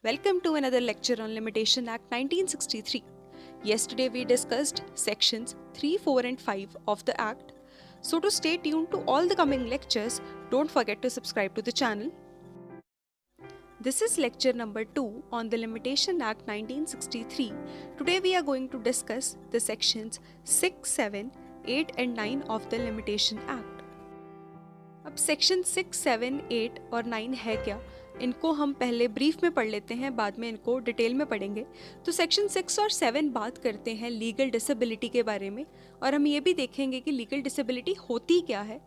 Welcome to another lecture on Limitation Act 1963. Yesterday we discussed sections 3, 4 and 5 of the Act. So to stay tuned to all the coming lectures, don't forget to subscribe to the channel. This is lecture number 2 on the Limitation Act 1963. Today we are going to discuss the sections 6, 7, 8 and 9 of the Limitation Act. अब section 6, 7, 8 और 9 है क्या, इनको हम पहले brief में पढ़ लेते हैं, बाद में इनको डिटेल में पढ़ेंगे। तो सेक्शन 6 और 7 बात करते हैं लीगल डिसेबिलिटी के बारे में, और हम ये भी देखेंगे कि लीगल डिसेबिलिटी होती क्या है।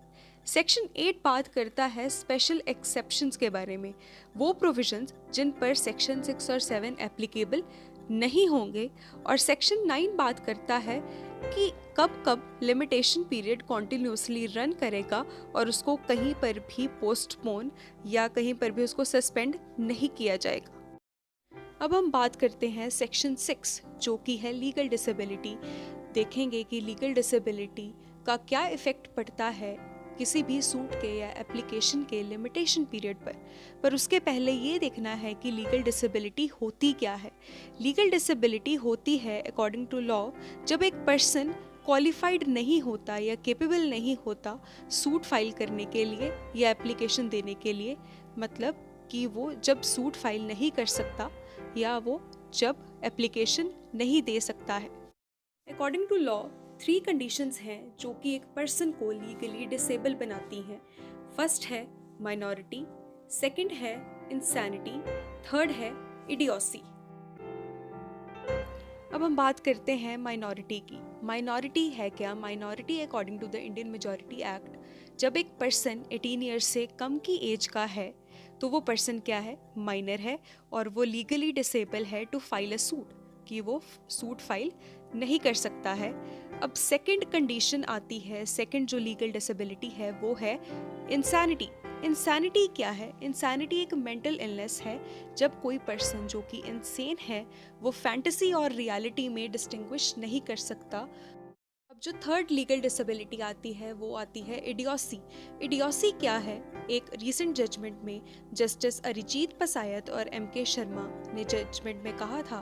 सेक्शन 8 बात करता है स्पेशल एक्सेप्शंस के बारे में, वो प्रोविजंस जिन पर सेक्शन 6 और 7 एप्लीकेबल नहीं होंगे। और सेक्शन 9 बात करता है कि कब कब लिमिटेशन पीरियड कॉन्टिन्यूसली रन करेगा और उसको कहीं पर भी पोस्टपोन या कहीं पर भी उसको सस्पेंड नहीं किया जाएगा। अब हम बात करते हैं सेक्शन 6 जो कि है लीगल डिसेबिलिटी। देखेंगे कि लीगल डिसेबिलिटी का क्या इफेक्ट पड़ता है किसी भी सूट के या एप्लीकेशन के लिमिटेशन पीरियड पर उसके पहले ये देखना है कि लीगल डिसेबिलिटी होती क्या है। लीगल डिसेबिलिटी होती है अकॉर्डिंग टू लॉ जब एक पर्सन क्वालिफाइड नहीं होता या केपेबल नहीं होता सूट फाइल करने के लिए या एप्लीकेशन देने के लिए, मतलब कि वो जब सूट फाइल नहीं कर सकता या वो जब एप्लीकेशन नहीं दे सकता है। अकॉर्डिंग टू लॉ 3 कंडीशंस हैं जो कि एक पर्सन को लीगली डिसेबल बनाती हैं। फर्स्ट है माइनॉरिटी, सेकंड है इंसैनिटी, थर्ड है इडियोसी। अब हम बात करते हैं माइनॉरिटी की। माइनॉरिटी है क्या? Minority according to the Indian majority act, जब एक पर्सन 18 ईयर्स से कम की एज का है तो वो पर्सन क्या है? माइनर है, और वो लीगली डिसेबल है टू फाइल अ सूट, कि वो सूट फाइल नहीं कर सकता है। अब सेकंड कंडीशन आती है, सेकंड जो लीगल डिसेबिलिटी है वो है इंसैनिटी। इंसैनिटी क्या है? इंसैनिटी एक मेंटल इलनेस है जब कोई पर्सन जो कि इंसेन है वो फैंटेसी और रियलिटी में डिस्टिंग्विश नहीं कर सकता। अब जो थर्ड लीगल डिसेबिलिटी आती है वो आती है इडियोसी। इडियोसी क्या है? एक रीसेंट जजमेंट में जस्टिस अरिजीत पसायत और M.K. शर्मा ने जजमेंट में कहा था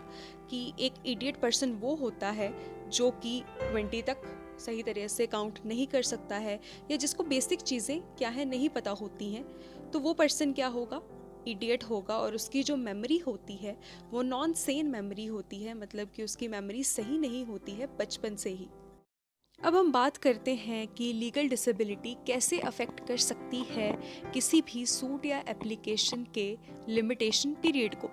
कि एक इडियट पर्सन वो होता है जो कि 20 तक सही तरह से काउंट नहीं कर सकता है या जिसको बेसिक चीज़ें क्या है नहीं पता होती हैं। तो वो पर्सन क्या होगा? इडियट होगा, और उसकी जो मेमोरी होती है वो नॉन सेन मेमोरी होती है, मतलब कि उसकी मेमोरी सही नहीं होती है बचपन से ही। अब हम बात करते हैं कि लीगल डिसेबिलिटी कैसे अफेक्ट कर सकती है किसी भी सूट या एप्लीकेशन के लिमिटेशन पीरियड को।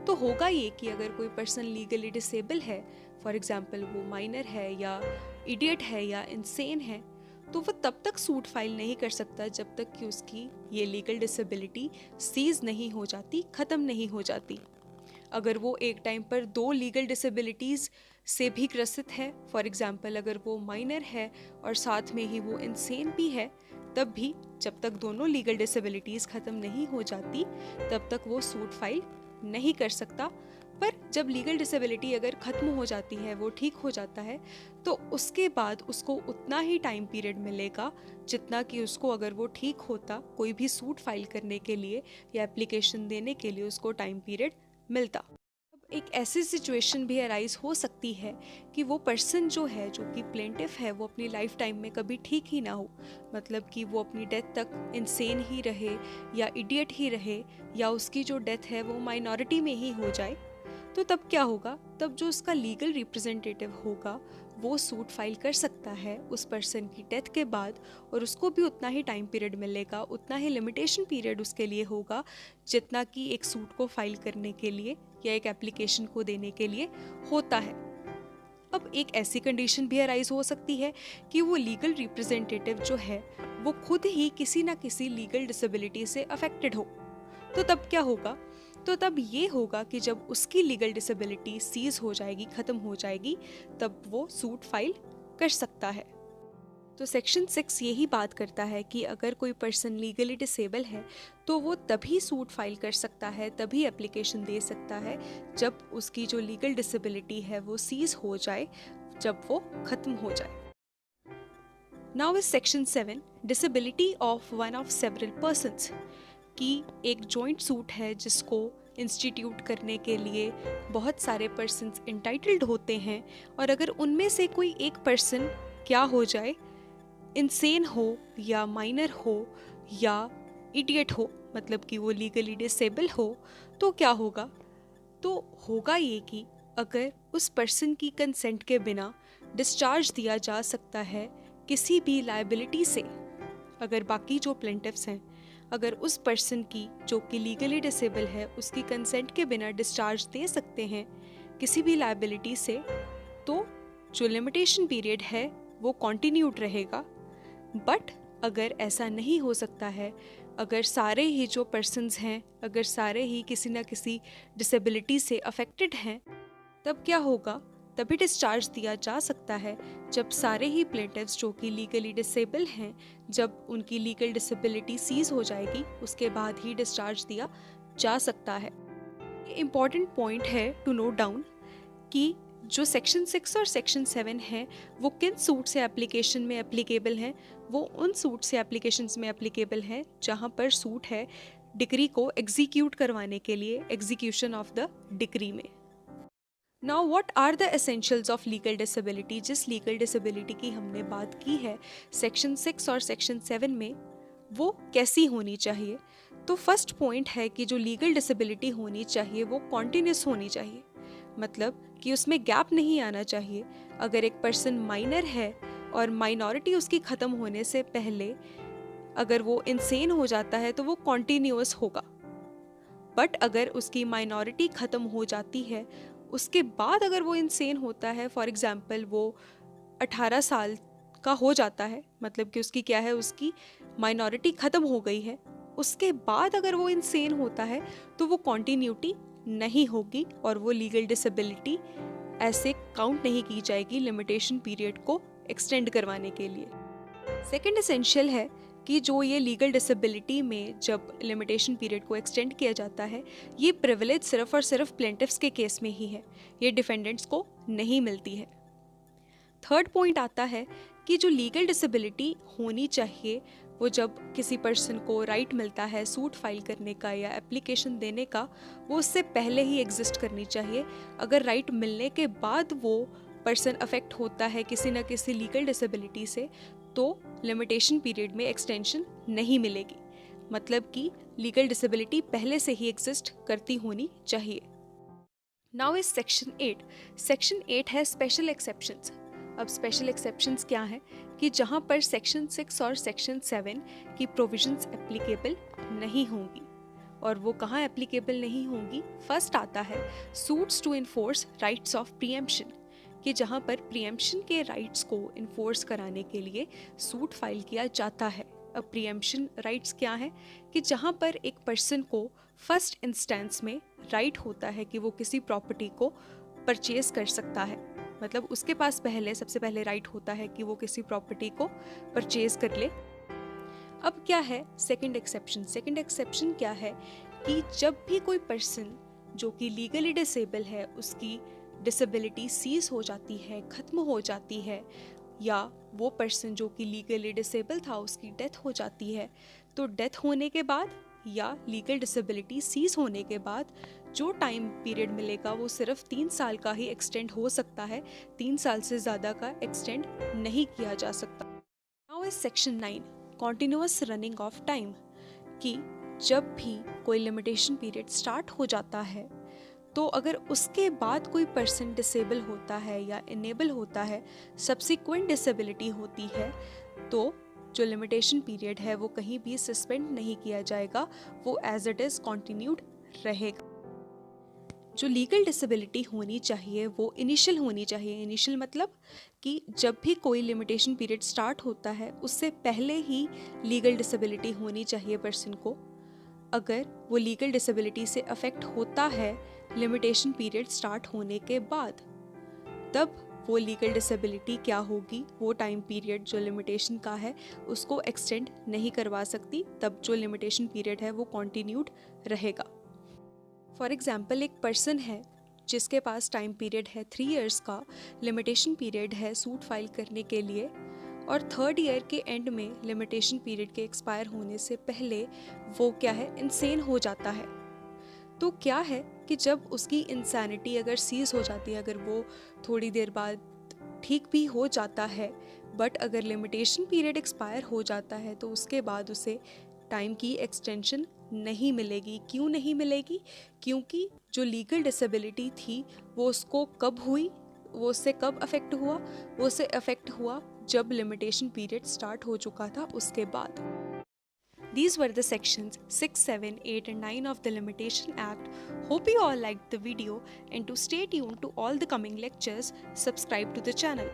तो होगा ये कि अगर कोई पर्सन लीगली डिसेबल है, फॉर एग्जांपल वो माइनर है या इडियट है या इंसेन है, तो वो तब तक सूट फाइल नहीं कर सकता जब तक कि उसकी ये लीगल डिसेबिलिटी सीज नहीं हो जाती, ख़त्म नहीं हो जाती। अगर वो एक टाइम पर 2 लीगल डिसेबिलिटीज़ से भी ग्रसित है, फॉर एग्जांपल अगर वो माइनर है और साथ में ही वो इंसेन भी है, तब भी जब तक दोनों लीगल डिसेबिलिटीज़ ख़त्म नहीं हो जाती तब तक वो सूट फाइल नहीं कर सकता। पर जब लीगल डिसेबिलिटी अगर ख़त्म हो जाती है, वो ठीक हो जाता है, तो उसके बाद उसको उतना ही टाइम पीरियड मिलेगा जितना कि उसको अगर वो ठीक होता कोई भी सूट फाइल करने के लिए या एप्लीकेशन देने के लिए उसको टाइम पीरियड मिलता। अब एक ऐसी सिचुएशन भी अराइज हो सकती है कि वो पर्सन जो है, जो कि प्लेंटिफ है, वो अपनी लाइफ टाइम में कभी ठीक ही ना हो, मतलब कि वो अपनी डेथ तक इंसेन ही रहे या इडियट ही रहे, या उसकी जो डेथ है वो माइनॉरिटी में ही हो जाए। तो तब क्या होगा? तब जो उसका लीगल रिप्रेजेंटेटिव होगा वो सूट फाइल कर सकता है उस पर्सन की डेथ के बाद, और उसको भी उतना ही टाइम पीरियड मिलेगा, उतना ही लिमिटेशन पीरियड उसके लिए होगा जितना कि एक सूट को फाइल करने के लिए या एक एप्लीकेशन को देने के लिए होता है। अब एक ऐसी कंडीशन भी अराइज हो सकती है कि वो लीगल रिप्रेजेंटेटिव जो है वो खुद ही किसी ना किसी लीगल डिसेबिलिटी से अफेक्टेड हो। तो तब क्या होगा? तो तब ये होगा कि जब उसकी लीगल डिसेबिलिटी सीज हो जाएगी, ख़त्म हो जाएगी, तब वो सूट फाइल कर सकता है। तो सेक्शन 6 यही बात करता है कि अगर कोई पर्सन लीगली डिसेबल है तो वो तभी सूट फाइल कर सकता है, तभी एप्लीकेशन दे सकता है जब उसकी जो लीगल डिसेबिलिटी है वो सीज हो जाए, जब वो ख़त्म हो जाए। Now is section 7 disability of one of several persons, कि एक जॉइंट सूट है जिसको इंस्टीट्यूट करने के लिए बहुत सारे पर्सन्स इंटाइटल्ड होते हैं, और अगर उनमें से कोई एक पर्सन क्या हो जाए, इंसेन हो या माइनर हो या इडियट हो, मतलब कि वो लीगली डिसेबल हो, तो क्या होगा? तो होगा ये कि अगर उस पर्सन की कंसेंट के बिना डिस्चार्ज दिया जा सकता है किसी भी लायबिलिटी से, अगर बाकी जो प्लेंटिफ्स हैं अगर उस पर्सन की जो कि लीगली डिसेबल है उसकी कंसेंट के बिना डिस्चार्ज दे सकते हैं किसी भी लायबिलिटी से, तो जो लिमिटेशन पीरियड है वो कॉन्टिन्यूड रहेगा। बट अगर ऐसा नहीं हो सकता है, अगर सारे ही जो पर्सन्स हैं अगर सारे ही किसी न किसी डिसेबिलिटी से अफेक्टेड हैं, तब क्या होगा? तभी डिस्चार्ज दिया जा सकता है जब सारे ही प्लेंटिफ्स जो कि लीगली डिसेबल हैं, जब उनकी लीगल डिसेबिलिटी सीज हो जाएगी उसके बाद ही डिस्चार्ज दिया जा सकता है। ये इम्पॉर्टेंट पॉइंट है टू नोट डाउन कि जो सेक्शन 6 और सेक्शन 7 है वो किन सूट से एप्लीकेशन में एप्लीकेबल हैं? वो उन सूट से एप्लीकेशंस में एप्लीकेबल हैं जहाँ पर सूट है डिक्री को एग्जीक्यूट करवाने के लिए, एग्जीक्यूशन ऑफ द डिक्री में। Now what are the essentials of legal disability? जिस लीगल डिसेबिलिटी की हमने बात की है सेक्शन 6 और सेक्शन 7 में, वो कैसी होनी चाहिए? तो फर्स्ट पॉइंट है कि जो लीगल डिसेबिलिटी होनी चाहिए वो कॉन्टिन्यूस होनी चाहिए, मतलब कि उसमें गैप नहीं आना चाहिए। अगर एक पर्सन माइनर है और माइनॉरिटी उसकी ख़त्म होने से पहले अगर वो इंसेन हो जाता है तो वो कॉन्टिन्यूस होगा। बट अगर उसकी माइनॉरिटी ख़त्म हो जाती है उसके बाद अगर वो इंसेन होता है, फॉर एग्जांपल वो 18 साल का हो जाता है, मतलब कि उसकी क्या है, उसकी माइनॉरिटी ख़त्म हो गई है, उसके बाद अगर वो इंसेन होता है तो वो कॉन्टिन्यूटी नहीं होगी और वो लीगल डिसेबिलिटी ऐसे काउंट नहीं की जाएगी लिमिटेशन पीरियड को एक्सटेंड करवाने के लिए। सेकंड एसेंशियल है कि जो ये लीगल डिसेबिलिटी में जब लिमिटेशन पीरियड को एक्सटेंड किया जाता है, ये प्रिविलेज सिर्फ और सिर्फ प्लेंटिफ्स के केस में ही है, ये डिफेंडेंट्स को नहीं मिलती है। थर्ड पॉइंट आता है कि जो लीगल डिसेबिलिटी होनी चाहिए वो जब किसी पर्सन को राइट मिलता है सूट फाइल करने का या एप्लीकेशन देने का, वो उससे पहले ही एग्जिस्ट करनी चाहिए। अगर राइट मिलने के बाद वो पर्सन अफेक्ट होता है किसी न किसी लीगल डिसेबिलिटी से, तो लिमिटेशन पीरियड में एक्सटेंशन नहीं मिलेगी, मतलब कि लीगल डिसेबिलिटी पहले से ही एग्जिस्ट करती होनी चाहिए। Now is section 8। सेक्शन 8 है स्पेशल एक्सेप्शंस। अब स्पेशल एक्सेप्शंस क्या है कि जहाँ पर सेक्शन 6 और सेक्शन 7 की प्रोविजंस एप्लीकेबल नहीं होंगी। और वो कहाँ एप्लीकेबल नहीं होंगी? फर्स्ट आता है suits to enforce rights of preemption, कि जहाँ पर प्रीएम्पशन के राइट्स को इन्फोर्स कराने के लिए सूट फाइल किया जाता है। अब प्रीएम्पशन राइट्स क्या है कि जहाँ पर एक पर्सन को फर्स्ट इंस्टेंस में राइट होता है कि वो किसी प्रॉपर्टी को परचेज कर सकता है, मतलब उसके पास पहले सबसे पहले राइट होता है कि वो किसी प्रॉपर्टी को परचेज कर ले। अब क्या है सेकंड एक्सेप्शन? सेकंड एक्सेप्शन क्या है कि जब भी कोई पर्सन जो कि लीगली डिसेबल है उसकी डिसेबिलिटी सीज हो जाती है, ख़त्म हो जाती है, या वो पर्सन जो कि लीगली डिसेबल था उसकी डेथ हो जाती है, तो डेथ होने के बाद या लीगल डिसेबिलिटी सीज होने के बाद जो टाइम पीरियड मिलेगा वो सिर्फ 3 साल का ही एक्सटेंड हो सकता है, 3 साल से ज़्यादा का एक्सटेंड नहीं किया जा सकता। Now is section 9 continuous running of time, कि जब भी कोई लिमिटेशन पीरियड स्टार्ट हो जाता है तो अगर उसके बाद कोई पर्सन डिसेबल होता है या इनेबल होता है, सब्सिक्वेंट डिसेबिलिटी होती है, तो जो लिमिटेशन पीरियड है वो कहीं भी सस्पेंड नहीं किया जाएगा, वो एज इट इज़ कॉन्टिन्यूड रहेगा। जो लीगल डिसेबिलिटी होनी चाहिए वो इनिशियल होनी चाहिए। इनिशियल मतलब कि जब भी कोई लिमिटेशन पीरियड स्टार्ट होता है उससे पहले ही लीगल डिसेबिलिटी होनी चाहिए पर्सन को। अगर वो लीगल डिसेबिलिटी से अफेक्ट होता है लिमिटेशन पीरियड स्टार्ट होने के बाद, तब वो लीगल डिसेबिलिटी क्या होगी, वो टाइम पीरियड जो लिमिटेशन का है उसको एक्सटेंड नहीं करवा सकती, तब जो लिमिटेशन पीरियड है वो कॉन्टिन्यूड रहेगा। फॉर एग्जाम्पल एक पर्सन है जिसके पास टाइम पीरियड है 3 इयर्स का, लिमिटेशन पीरियड है सूट फाइल करने के लिए, और 3rd ईयर के एंड में लिमिटेशन पीरियड के एक्सपायर होने से पहले वो क्या है, इंसेन हो जाता है। तो क्या है कि जब उसकी इंसैनिटी अगर सीज हो जाती है, अगर वो थोड़ी देर बाद ठीक भी हो जाता है, बट अगर लिमिटेशन पीरियड एक्सपायर हो जाता है तो उसके बाद उसे टाइम की एक्सटेंशन नहीं मिलेगी। क्यों नहीं मिलेगी? क्योंकि जो लीगल डिसेबिलिटी थी वो उसको कब हुई, वो उससे कब अफेक्ट हुआ? वो उससे अफेक्ट हुआ जब लिमिटेशन पीरियड स्टार्ट हो चुका था उसके बाद। These were the sections 6, 7, 8 and 9 of the Limitation Act. Hope you all liked the video, and to stay tuned to all the coming lectures, subscribe to the channel.